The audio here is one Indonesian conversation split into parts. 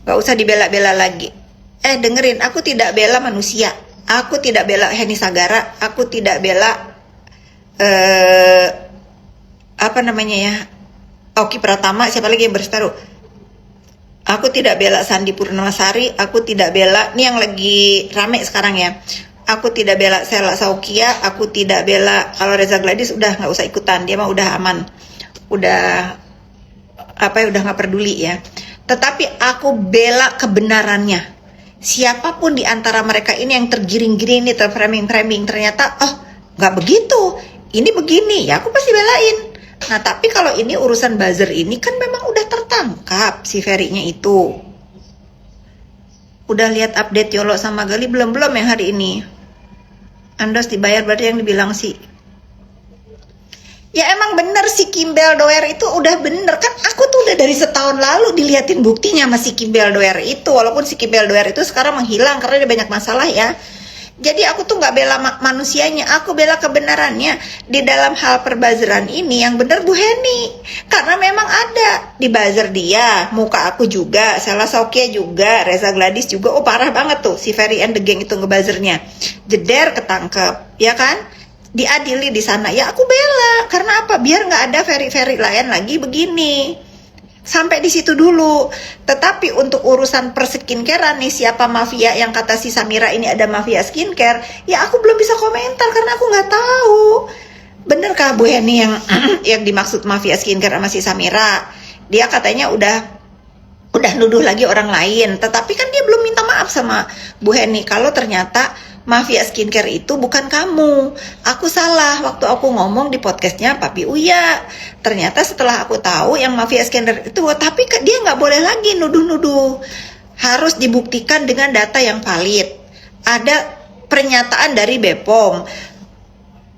Gak usah dibela-bela lagi. Dengerin, aku tidak bela manusia, aku tidak bela Heni Sagara, aku tidak bela apa namanya ya, Oki Pratama, siapa lagi yang berseteru. Aku tidak bela Sandi Purnamasari, aku tidak bela, ini yang lagi rame sekarang ya. Aku tidak bela Sela Saukia, aku tidak bela, kalau Reza Gladys udah nggak usah ikutan, dia mah udah aman, udah udah nggak peduli ya. Tetapi aku bela kebenarannya. Siapapun di antara mereka ini yang tergiring-giring nih, terframing-framing, ternyata nggak begitu, ini begini, ya aku pasti belain. Nah tapi kalau ini urusan buzzer ini kan memang udah tertangkap si Ferry-nya itu. Udah lihat update Yolo sama Gali belum yang hari ini? Andos dibayar berarti yang dibilang sih. Ya emang bener si Kimbel Doer itu udah bener kan, aku tuh udah dari setahun lalu diliatin buktinya sama si Kimbel Doer itu. Walaupun si Kimbel Doer itu sekarang menghilang karena dia banyak masalah ya. Jadi aku tuh nggak bela manusianya, aku bela kebenarannya. Di dalam hal perbazeran ini yang bener Bu Heni, karena memang ada di buzzer dia, muka aku juga, Sela Saukia juga, Reza Gladys juga. Oh parah banget tuh si Ferry and the Gang itu ngebuzzernya, jeder ketangkep, ya kan? Diadili di sana, ya aku bela. Karena apa? Biar nggak ada Ferry lain lagi begini. Sampai di situ dulu. Tetapi untuk urusan perskincare nih, siapa mafia yang kata si Samira ini ada mafia skincare, ya aku belum bisa komentar karena aku nggak tahu. Benerkah Bu Heni yang dimaksud mafia skincare sama si Samira? Dia katanya udah nuduh lagi orang lain. Tetapi kan dia belum minta maaf sama Bu Heni kalau ternyata mafia skincare itu bukan kamu. Aku salah waktu aku ngomong di podcastnya Papi Uya. Ternyata setelah aku tahu yang mafia skincare itu, tapi dia nggak boleh lagi nuduh-nuduh. Harus dibuktikan dengan data yang valid. Ada pernyataan dari BPOM.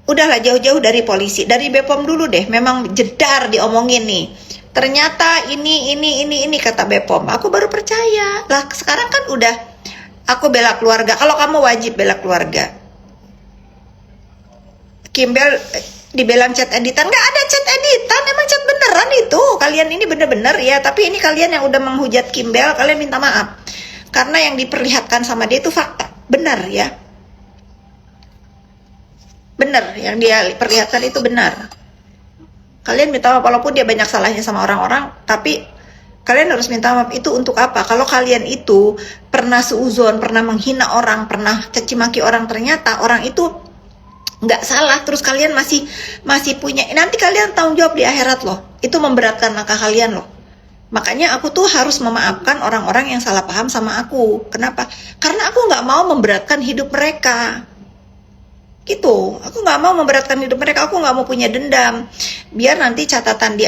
Udahlah jauh-jauh dari polisi, dari BPOM dulu deh. Memang jedar diomongin nih. Ternyata ini kata BPOM. Aku baru percaya. Lah sekarang kan udah. Aku bela keluarga. Kalau kamu wajib bela keluarga. Kimbel dibilang chat editan, nggak ada chat editan, emang chat beneran itu. Kalian ini bener-bener ya. Tapi ini kalian yang udah menghujat Kimbel, kalian minta maaf. Karena yang diperlihatkan sama dia itu fakta, benar ya. Benar, yang dia perlihatkan itu benar. Kalian minta maaf walaupun dia banyak salahnya sama orang-orang, tapi kalian harus minta maaf. Itu untuk apa? Kalau kalian itu pernah seuzon, pernah menghina orang, pernah caci maki orang, ternyata orang itu nggak salah, terus kalian masih punya, nanti kalian tanggung jawab di akhirat loh. Itu memberatkan langkah kalian loh. Makanya aku tuh harus memaafkan orang-orang yang salah paham sama aku. Kenapa? Karena aku nggak mau memberatkan hidup mereka. Gitu. Aku nggak mau memberatkan hidup mereka. Aku nggak mau punya dendam. Biar nanti catatan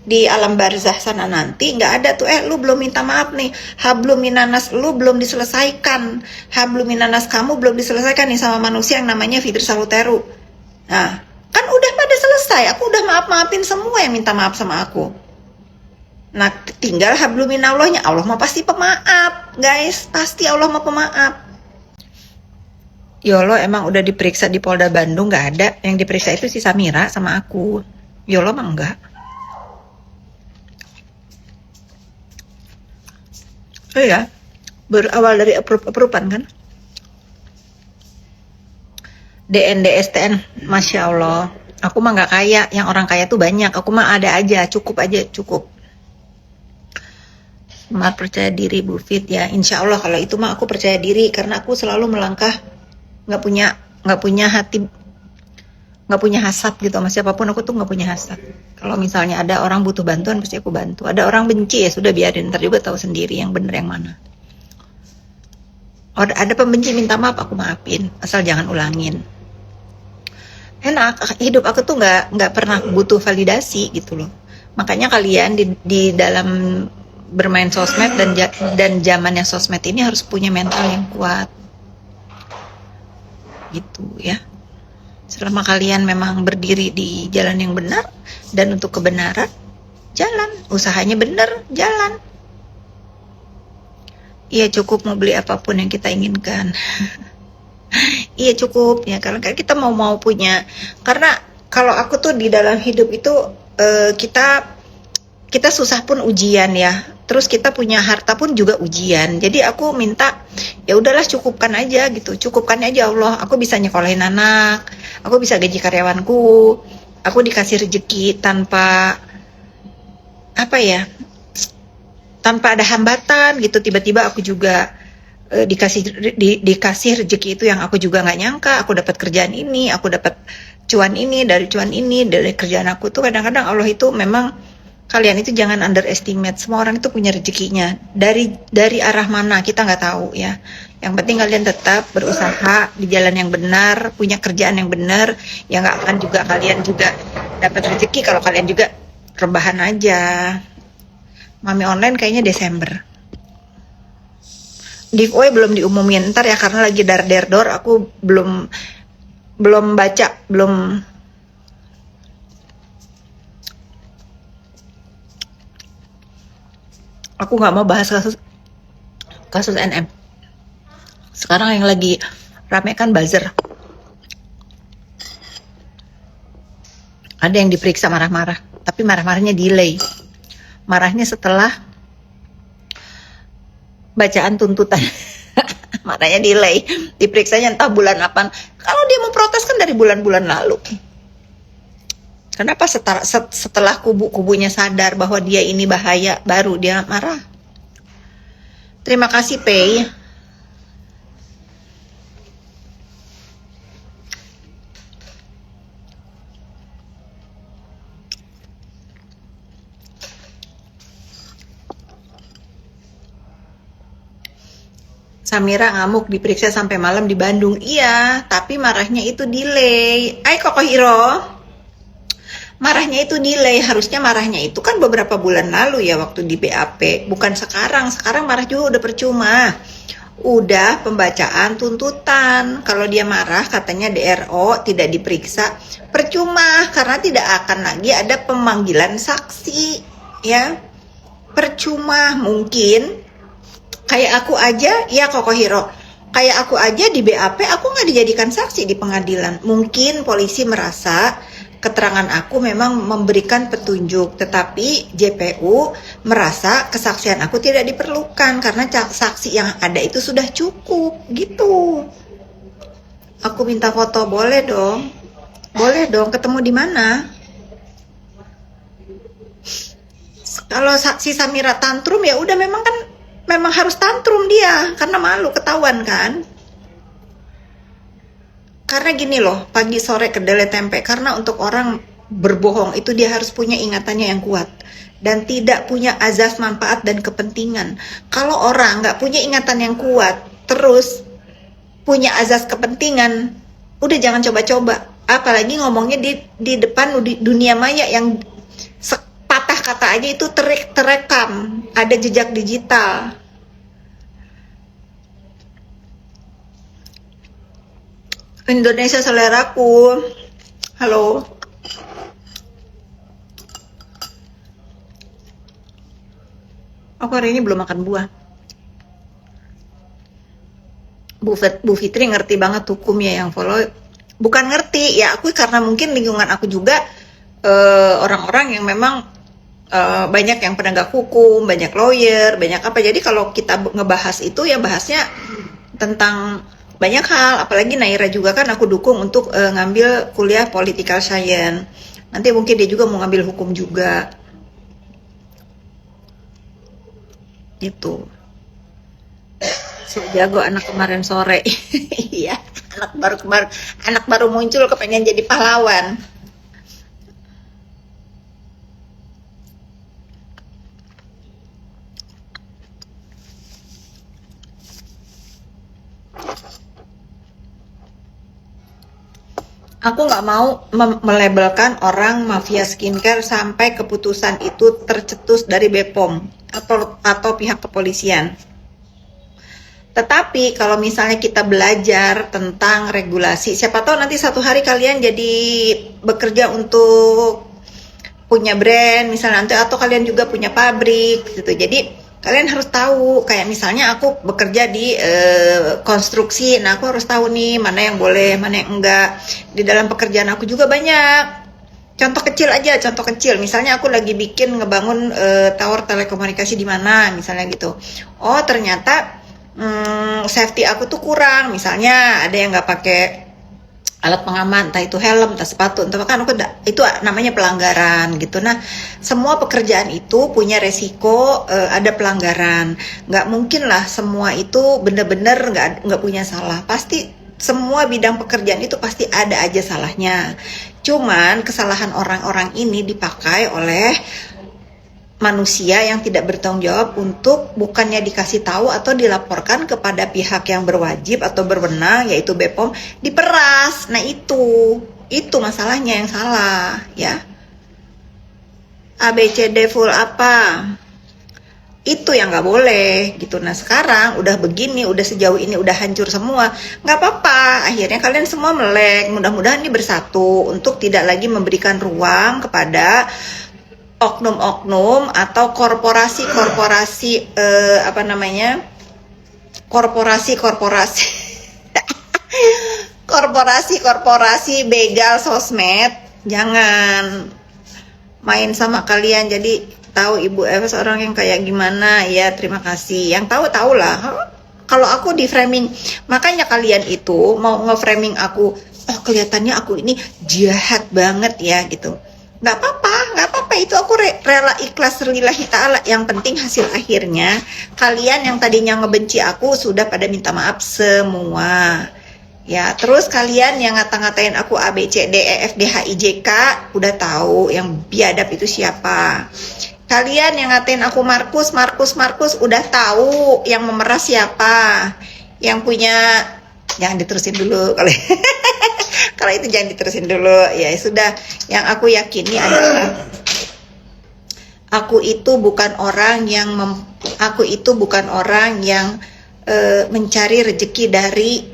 di alam barzah sana nanti nggak ada tuh, lu belum minta maaf nih, hablum minanas lu belum diselesaikan, hablum minanas kamu belum diselesaikan nih sama manusia yang namanya Fitri Saluteru. Nah kan udah pada selesai, aku udah maafin semua yang minta maaf sama aku. Nah tinggal hablum minallahnya. Allah mah pasti pemaaf guys, pasti Allah mah pemaaf. Yolo emang udah diperiksa di Polda Bandung, nggak ada. Yang diperiksa itu si Samira sama aku. Yolo mah enggak. Oh ya, berawal dari approve-approvean kan. DNDSTN, Masya Allah. Aku mah nggak kaya, yang orang kaya tuh banyak. Aku mah ada aja, cukup aja, cukup. Smart, percaya diri Bu Fit ya. Insya Allah kalau itu mah aku percaya diri, karena aku selalu melangkah, nggak punya hati, nggak punya hasad gitu sama siapapun. Aku tuh nggak punya hasad. Kalau misalnya ada orang butuh bantuan pasti aku bantu. Ada orang benci ya sudah, biarin, ntar juga tahu sendiri yang bener yang mana. Ada pembenci minta maaf, aku maafin, asal jangan ulangin. Enak, hidup aku tuh nggak pernah butuh validasi gitu loh. Makanya kalian di dalam bermain sosmed dan zamannya sosmed ini harus punya mental yang kuat gitu ya. Selama kalian memang berdiri di jalan yang benar dan untuk kebenaran, jalan. Usahanya benar, jalan. Iya cukup mau beli apapun yang kita inginkan. Iya cukup ya, karena kita mau punya. Karena kalau aku tuh di dalam hidup itu kita kita susah pun ujian ya. Terus kita punya harta pun juga ujian. Jadi aku minta ya udahlah cukupkan aja gitu. Cukupkan aja Allah. Aku bisa nyekolahin anak, aku bisa gaji karyawanku, aku dikasih rezeki tanpa apa ya? Tanpa ada hambatan gitu. Tiba-tiba aku juga dikasih rezeki itu yang aku juga nggak nyangka. Aku dapat kerjaan ini, aku dapat cuan ini dari kerjaan aku tuh. Kadang-kadang Allah itu memang, kalian itu jangan underestimate, semua orang itu punya rezekinya dari arah mana kita nggak tahu ya. Yang penting kalian tetap berusaha di jalan yang benar, punya kerjaan yang benar, ya nggak akan juga kalian juga dapat rezeki kalau kalian juga rebahan aja. Mami online kayaknya Desember. Giveaway belum diumumin ntar ya, karena lagi dar-der-dor, aku belum baca, aku nggak mau bahas kasus NM. Sekarang yang lagi rame kan buzzer. Ada yang diperiksa marah-marah, tapi marah-marahnya delay. Marahnya setelah bacaan tuntutan. Marahnya delay. Diperiksanya entah bulan apa. Kalau dia mau protes kan dari bulan-bulan lalu. Kenapa setelah kubu-kubunya sadar bahwa dia ini bahaya, baru dia marah? Terima kasih, Pei. Samira ngamuk diperiksa sampai malam di Bandung. Iya, tapi marahnya itu delay. Koko Hiro. Marahnya itu delay, harusnya marahnya itu kan beberapa bulan lalu ya waktu di BAP, bukan sekarang. Sekarang marah juga udah percuma. Udah pembacaan tuntutan. Kalau dia marah katanya DRO tidak diperiksa, percuma karena tidak akan lagi ada pemanggilan saksi ya. Percuma. Mungkin kayak aku aja ya Koko Hiro, kayak aku aja di BAP aku nggak dijadikan saksi di pengadilan. Mungkin polisi merasa keterangan aku memang memberikan petunjuk, tetapi JPU merasa kesaksian aku tidak diperlukan karena saksi yang ada itu sudah cukup gitu. Aku minta foto, boleh dong? Boleh dong, ketemu di mana? Kalau si Samira tantrum ya udah, memang harus tantrum dia karena malu ketahuan kan. Karena gini loh, pagi sore kedelai tempe. Karena untuk orang berbohong itu dia harus punya ingatannya yang kuat dan tidak punya azas manfaat dan kepentingan. Kalau orang nggak punya ingatan yang kuat, terus punya azas kepentingan, udah jangan coba-coba. Apalagi ngomongnya di depan dunia maya yang sepatah kata aja itu terekam, ada jejak digital. Indonesia seleraku. Halo. Aku hari ini belum makan buah. Bu Fitri ngerti banget hukumnya, yang follow. Bukan ngerti, ya aku karena mungkin lingkungan aku juga orang-orang yang memang banyak yang penegak hukum, banyak lawyer, banyak apa. Jadi kalau kita ngebahas itu ya bahasnya tentang banyak hal, apalagi Naira juga kan aku dukung untuk ngambil kuliah political science. Nanti mungkin dia juga mau ngambil hukum juga. Gitu. So jago anak kemarin sore. Iya, anak baru muncul kepengen jadi pahlawan. Aku nggak mau melabelkan orang mafia skincare sampai keputusan itu tercetus dari BPOM atau pihak kepolisian. Tetapi kalau misalnya kita belajar tentang regulasi, siapa tahu nanti satu hari kalian jadi bekerja untuk punya brand misalnya nanti, atau kalian juga punya pabrik gitu. Jadi kalian harus tahu, kayak misalnya aku bekerja di konstruksi, nah aku harus tahu nih mana yang boleh, mana yang enggak. Di dalam pekerjaan aku juga banyak Contoh kecil aja, contoh kecil. Misalnya aku lagi bikin ngebangun tower telekomunikasi di mana, misalnya gitu. Oh ternyata safety aku tuh kurang. Misalnya ada yang nggak pakai alat pengaman, entah itu helm, entah sepatu, entah kan aku itu namanya pelanggaran gitu. Nah, semua pekerjaan itu punya resiko ada pelanggaran. Nggak mungkin lah semua itu bener-bener nggak punya salah. Pasti semua bidang pekerjaan itu pasti ada aja salahnya. Cuman kesalahan orang-orang ini dipakai oleh manusia yang tidak bertanggung jawab untuk bukannya dikasih tahu atau dilaporkan kepada pihak yang berwajib atau berwenang yaitu BPOM, diperas. Nah itu masalahnya yang salah ya. ABCD full apa? Itu yang nggak boleh gitu. Nah sekarang udah begini, udah sejauh ini, udah hancur semua, nggak apa-apa, akhirnya kalian semua melek. Mudah-mudahan ini bersatu untuk tidak lagi memberikan ruang kepada oknum-oknum atau korporasi-korporasi korporasi-korporasi korporasi begal sosmed. Jangan main sama kalian. Jadi tahu Ibu Eva seorang yang kayak gimana ya, terima kasih. Yang tahu lah. Kalau aku di framing, makanya kalian itu mau nge-framing aku, oh kelihatannya aku ini jahat banget ya gitu. Nggak apa-apa itu aku rela ikhlas lillahi ta'ala. Yang penting hasil akhirnya kalian yang tadinya ngebenci aku sudah pada minta maaf semua. Ya, terus kalian yang ngata-ngatain aku A B C D E F G H I J K udah tahu yang biadab itu siapa. Kalian yang ngatain aku Markus udah tahu yang memeras siapa. Yang punya, jangan diterusin dulu kalau kalau itu jangan diterusin dulu. Ya sudah, yang aku yakini adalah aku itu bukan orang yang mencari rezeki dari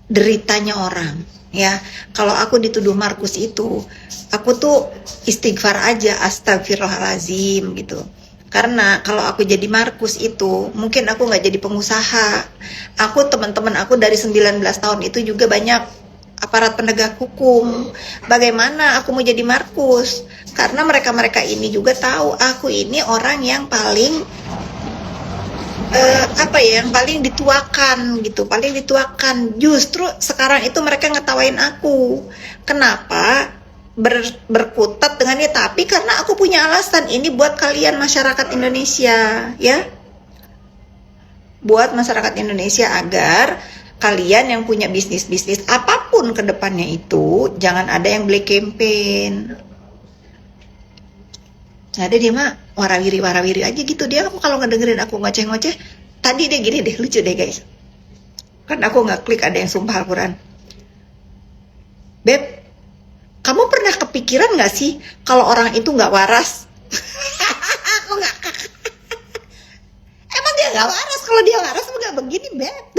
deritanya orang ya. Kalau aku dituduh Markus itu, aku tuh istighfar aja, astagfirullahalazim gitu. Karena kalau aku jadi Markus itu, mungkin aku nggak jadi pengusaha. Aku, teman-teman aku dari 19 tahun itu juga banyak aparat penegak hukum. Bagaimana aku mau jadi Markus? Karena mereka-mereka ini juga tahu aku ini orang yang paling yang paling dituakan gitu, paling dituakan. Justru sekarang itu mereka ngetawain aku. Kenapa? Berkutat dengannya, tapi karena aku punya alasan. Ini buat kalian masyarakat Indonesia ya, buat masyarakat Indonesia agar kalian yang punya bisnis apapun ke depannya itu jangan ada yang black campaign. Ada dia mah warawiri aja gitu. Dia kalau ngedengerin aku ngoceh-ngoceh, tadi dia gini deh, lucu deh guys. Kan aku nggak klik ada yang sumpah Al-Quran. Beb, kamu pernah kepikiran nggak sih kalau orang itu nggak waras? Aku nggak. Emang dia nggak waras? Kalau dia waras nggak begini, Beb.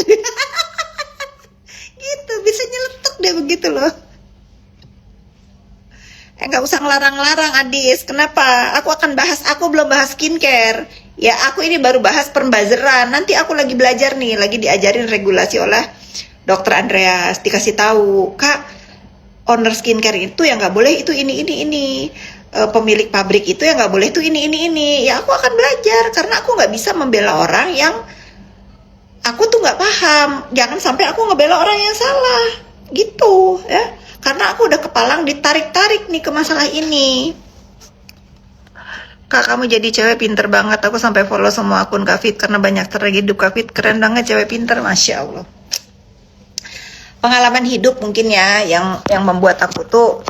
Gitu, bisa nyeletuk deh begitu loh. Nggak usah ngelarang-larang Adis. Kenapa? Aku belum bahas skincare. Ya aku ini baru bahas pembazeran. Nanti aku lagi belajar nih, lagi diajarin regulasi oleh Dokter Andreas. Dikasih tahu, Kak, owner skincare itu yang nggak boleh itu ini. Pemilik pabrik itu yang nggak boleh itu ini. Ya aku akan belajar karena aku nggak bisa membela orang yang aku tuh nggak paham. Jangan sampai aku ngebela orang yang salah, gitu ya. Karena aku udah kepalang ditarik-tarik nih ke masalah ini. Kak, kamu jadi cewek pinter banget. Aku sampai follow semua akun Kak Fit karena banyak strategi hidup Kak Fit. Keren banget cewek pinter, Masya Allah. Pengalaman hidup mungkin ya yang membuat aku tuh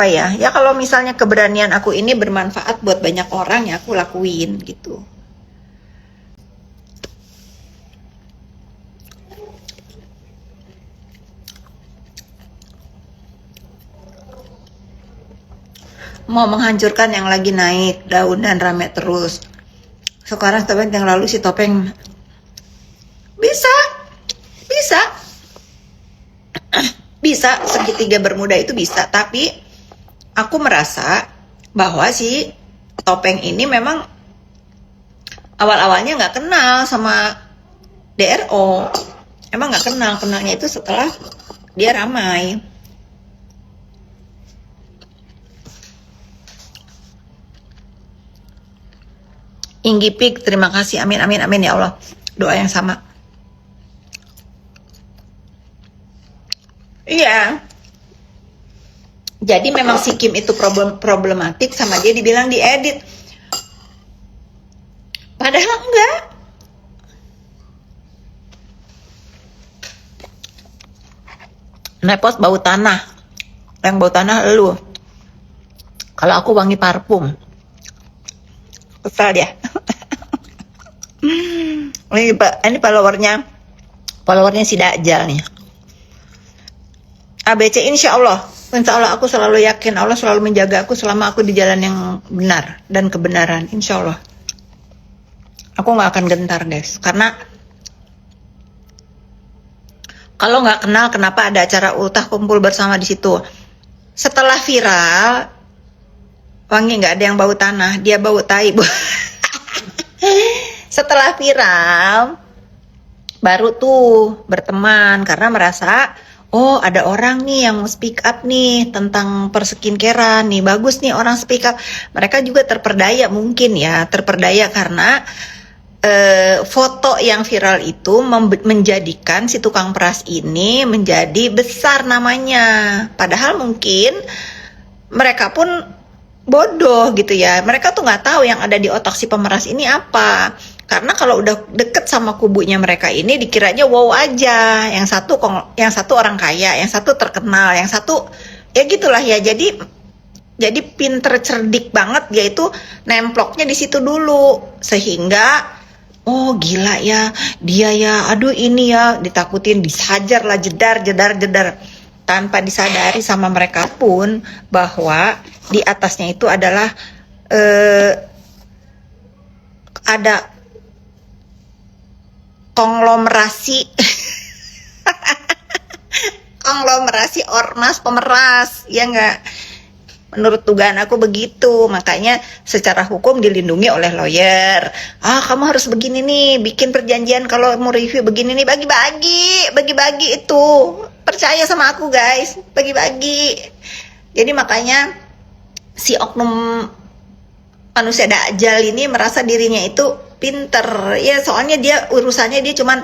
ya kalau misalnya keberanian aku ini bermanfaat buat banyak orang ya aku lakuin gitu. Mau menghancurkan yang lagi naik daun dan rame terus. Sekarang topeng yang lalu si topeng bisa segitiga bermuda itu bisa, tapi aku merasa bahwa si topeng ini memang awal-awalnya nggak kenal sama DRO. Emang nggak kenalnya itu setelah dia ramai. Inggi Pik, terima kasih. Amin, amin, amin ya Allah. Doa yang sama. Iya. Jadi memang si Kim itu problematik, sama dia dibilang diedit. Padahal enggak. Nepos bau tanah. Yang bau tanah lu. Kalau aku wangi parfum. Kesal dia. Ini followernya si Dajjal nih. ABC insya Allah aku selalu yakin Allah selalu menjaga aku selama aku di jalan yang benar dan kebenaran, insya Allah. Aku nggak akan gentar guys, karena kalau nggak kenal kenapa ada acara ultah kumpul bersama di situ. Setelah viral, wangi nggak ada yang bau tanah, dia bau tai. Setelah viral, baru tuh berteman karena merasa oh ada orang nih yang speak up nih tentang perskincarean nih, bagus nih orang speak up. Mereka juga terperdaya mungkin ya, terperdaya karena foto yang viral itu menjadikan si tukang peras ini menjadi besar namanya. Padahal mungkin mereka pun bodoh gitu ya, mereka tuh nggak tahu yang ada di otak si pemeras ini apa. Karena kalau udah deket sama kubunya mereka ini dikiranya wow aja, yang satu orang kaya, yang satu terkenal, yang satu ya gitulah ya. Jadi pinter cerdik banget dia itu nemploknya di situ dulu, sehingga oh gila ya dia ya, aduh ini ya, ditakutin, disajar lah, jedar tanpa disadari sama mereka pun bahwa di atasnya itu adalah ada konglomerasi ormas pemeras, ya enggak? Menurut dugaan aku begitu. Makanya secara hukum dilindungi oleh lawyer. Kamu harus begini nih, bikin perjanjian kalau mau review begini nih, bagi-bagi itu. Percaya sama aku guys, bagi-bagi. Jadi makanya si oknum manusia Dajjal ini merasa dirinya itu pinter ya, soalnya dia urusannya dia cuman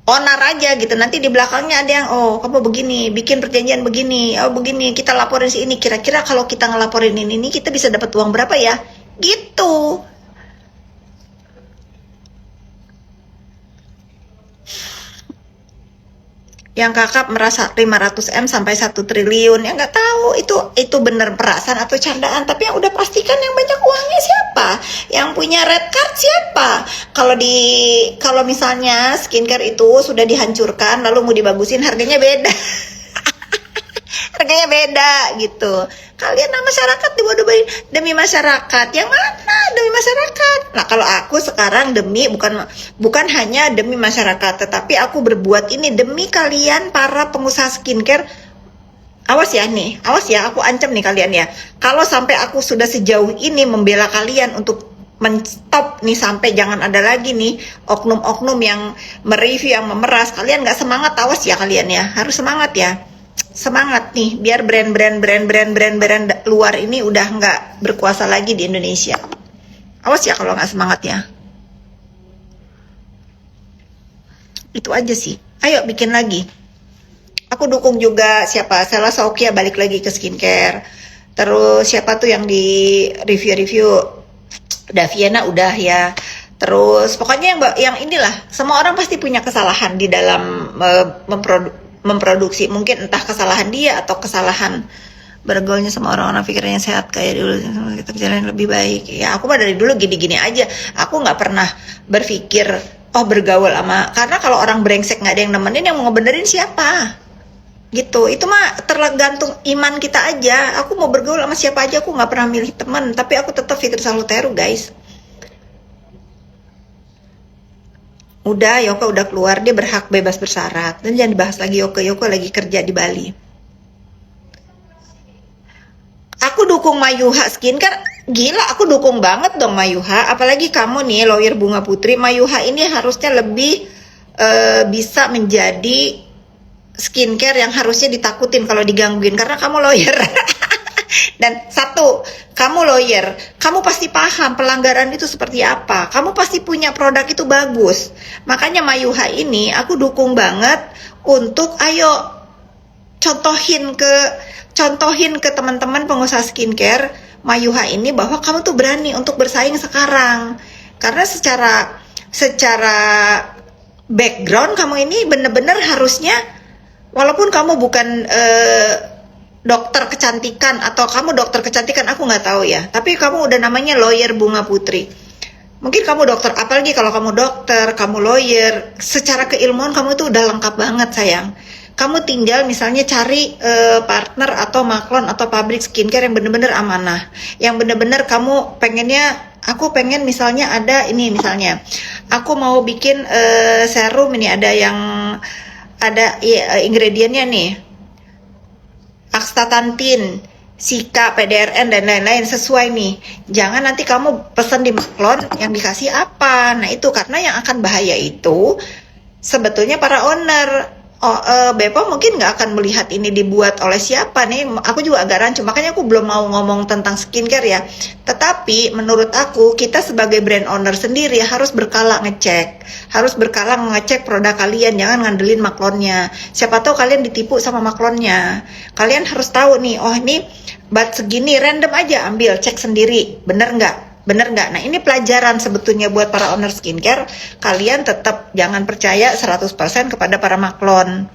onar aja gitu. Nanti di belakangnya ada yang oh kamu begini, bikin perjanjian begini, oh begini, kita laporin si ini, kira-kira kalau kita ngelaporin ini kita bisa dapat uang berapa ya gitu. Yang kakap merasa 500M sampai 1 triliun, ya nggak tahu itu bener perasaan atau candaan. Tapi yang udah pastikan yang banyak uangnya siapa, yang punya red card siapa. Kalau misalnya skincare itu sudah dihancurkan lalu mau dibagusin, harganya beda. Harganya beda gitu. Kalian masyarakat dibodoh-bodohin demi masyarakat. Yang mana demi masyarakat? Nah kalau aku sekarang bukan hanya demi masyarakat, tetapi aku berbuat ini demi kalian para pengusaha skincare. Awas ya, aku ancam nih kalian ya. Kalau sampai aku sudah sejauh ini membela kalian untuk menstop nih, sampai jangan ada lagi nih oknum-oknum yang mereview, yang memeras. Kalian nggak semangat, awas ya kalian ya. Harus semangat ya. Semangat nih biar brand luar ini udah nggak berkuasa lagi di Indonesia. Awas ya kalau nggak semangat ya. Itu aja sih, ayo bikin lagi. Aku dukung juga siapa, Sela Saukia balik lagi ke skincare. Terus siapa tuh yang di review Daviana udah ya. Terus pokoknya yang inilah, semua orang pasti punya kesalahan di dalam memproduksi. Mungkin entah kesalahan dia atau kesalahan bergaulnya sama orang-orang pikirannya sehat kayak dulu, kita berjalan lebih baik. Ya aku mah dari dulu gini-gini aja. Aku nggak pernah berpikir bergaul sama, karena kalau orang brengsek nggak ada yang nemenin, yang mau ngebenerin siapa gitu. Itu mah tergantung iman kita aja. Aku mau bergaul sama siapa aja, aku nggak pernah milih teman, tapi aku tetap Fitri Salutero guys. Udah, Yoko udah keluar, dia berhak bebas bersyarat. Dan jangan dibahas lagi Yoko lagi kerja di Bali. Aku dukung Mayuha Skincare. Gila, aku dukung banget dong Mayuha. Apalagi kamu nih, lawyer Bunga Putri. Mayuha ini harusnya lebih bisa menjadi skincare yang harusnya ditakutin kalau digangguin. Karena kamu lawyer. Dan satu, kamu lawyer, kamu pasti paham pelanggaran itu seperti apa. Kamu pasti punya produk itu bagus. Makanya Mayuha ini aku dukung banget untuk ayo contohin ke teman-teman pengusaha skincare Mayuha ini bahwa kamu tuh berani untuk bersaing sekarang. Karena secara background kamu ini bener-bener harusnya, walaupun kamu bukan dokter kecantikan atau kamu dokter kecantikan, aku nggak tahu ya, tapi kamu udah namanya lawyer Bunga Putri. Mungkin kamu dokter, apalagi kalau kamu dokter, kamu lawyer, secara keilmuan kamu itu udah lengkap banget sayang. Kamu tinggal misalnya cari partner atau maklon atau pabrik skincare yang bener-bener amanah, yang bener-bener kamu pengennya. Aku pengen misalnya ada ini, misalnya aku mau bikin serum ini, ada ingredientnya nih, astaxanthin, Sika, PDRN dan lain-lain, sesuai nih. Jangan nanti kamu pesan di maklon yang dikasih apa. Nah itu, karena yang akan bahaya itu sebetulnya para owner. Bepom mungkin nggak akan melihat ini dibuat oleh siapa nih. Aku juga agak rancu, makanya aku belum mau ngomong tentang skincare ya. Tetapi menurut aku, kita sebagai brand owner sendiri harus berkala ngecek, produk kalian. Jangan ngandelin maklonnya. Siapa tahu kalian ditipu sama maklonnya. Kalian harus tahu nih, oh ini bat segini, random aja ambil, cek sendiri, bener nggak? Nah ini pelajaran sebetulnya buat para owner skincare. Kalian tetap jangan percaya 100% kepada para maklon.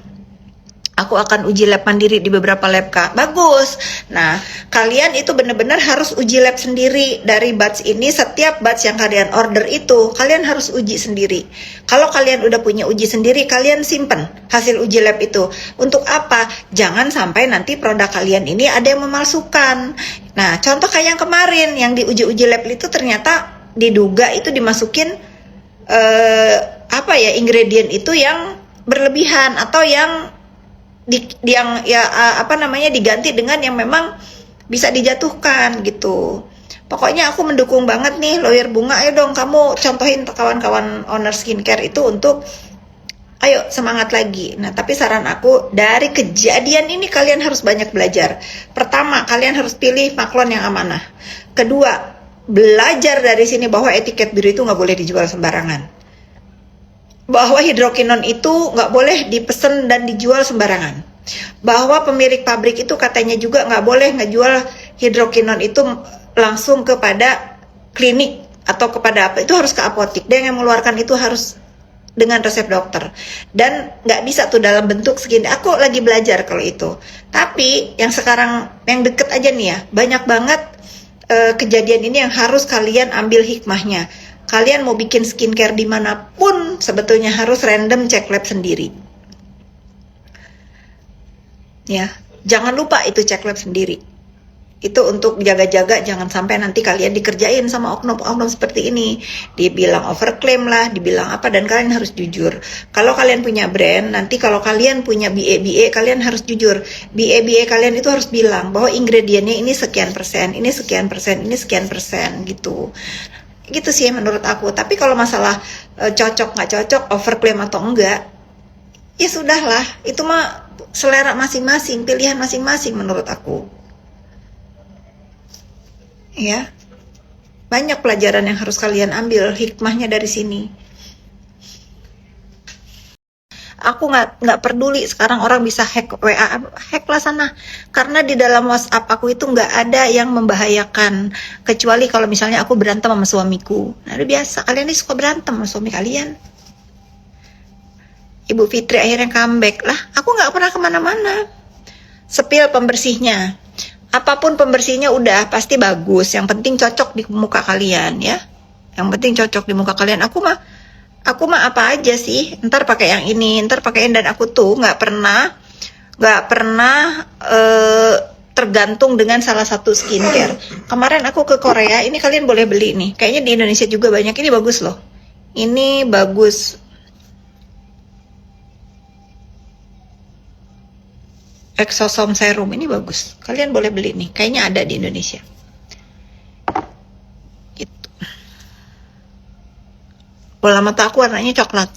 Aku akan uji lab mandiri di beberapa lab, Kak. Bagus. Nah, kalian itu benar-benar harus uji lab sendiri. Dari batch ini, setiap batch yang kalian order itu, kalian harus uji sendiri. Kalau kalian udah punya uji sendiri, kalian simpen hasil uji lab itu. Untuk apa? Jangan sampai nanti produk kalian ini ada yang memalsukan. Nah, contoh kayak yang kemarin, yang di uji-uji lab itu ternyata diduga itu dimasukin ingredient itu yang berlebihan, atau yang diganti dengan yang memang bisa dijatuhkan gitu. Pokoknya aku mendukung banget nih lawyer Bunga. Ayo dong kamu contohin kawan-kawan owner skincare itu untuk ayo semangat lagi. Nah tapi saran aku, dari kejadian ini kalian harus banyak belajar. Pertama, kalian harus pilih maklon yang amanah. Kedua, belajar dari sini bahwa etiket biru itu nggak boleh dijual sembarangan, bahwa hidrokinon itu nggak boleh dipesan dan dijual sembarangan, bahwa pemilik pabrik itu katanya juga nggak boleh ngejual hidrokinon itu langsung kepada klinik atau kepada apa, itu harus ke apotik, dan yang mengeluarkan itu harus dengan resep dokter, dan nggak bisa tuh dalam bentuk segini. Aku lagi belajar kalau itu. Tapi yang sekarang yang deket aja nih ya, banyak banget kejadian ini yang harus kalian ambil hikmahnya. Kalian mau bikin skincare dimanapun, sebetulnya harus random cek lab sendiri. Ya, jangan lupa itu cek lab sendiri. Itu untuk jaga-jaga, jangan sampai nanti kalian dikerjain sama oknum-oknum seperti ini. Dibilang overclaim lah, dibilang apa, dan kalian harus jujur. Kalau kalian punya brand, nanti kalau kalian punya BA, kalian harus jujur. BA kalian itu harus bilang bahwa ingredientnya ini sekian persen, ini sekian persen, ini sekian persen gitu. Gitu sih menurut aku. Tapi kalau masalah cocok nggak cocok, overclaim atau enggak, ya sudahlah, itu mah selera masing-masing, pilihan masing-masing menurut aku. Ya, banyak pelajaran yang harus kalian ambil hikmahnya dari sini. Aku nggak peduli sekarang orang bisa hack WA, hack lah sana. Karena di dalam WhatsApp aku itu nggak ada yang membahayakan, kecuali kalau misalnya aku berantem sama suamiku. Nah, itu biasa. Kalian ini suka berantem sama suami kalian. Ibu Fitri akhirnya comeback lah. Aku nggak pernah kemana-mana. Sepil pembersihnya, apapun pembersihnya udah pasti bagus. Yang penting cocok di muka kalian ya. Yang penting cocok di muka kalian. Aku mah apa aja sih, ntar pakai yang ini, ntar pakai ini, dan aku tuh nggak pernah tergantung dengan salah satu skincare. Kemarin aku ke Korea, ini kalian boleh beli nih, kayaknya di Indonesia juga banyak. Ini bagus loh, ini bagus. Exosom serum ini bagus, kalian boleh beli nih, kayaknya ada di Indonesia. Bola mata aku warnanya coklat.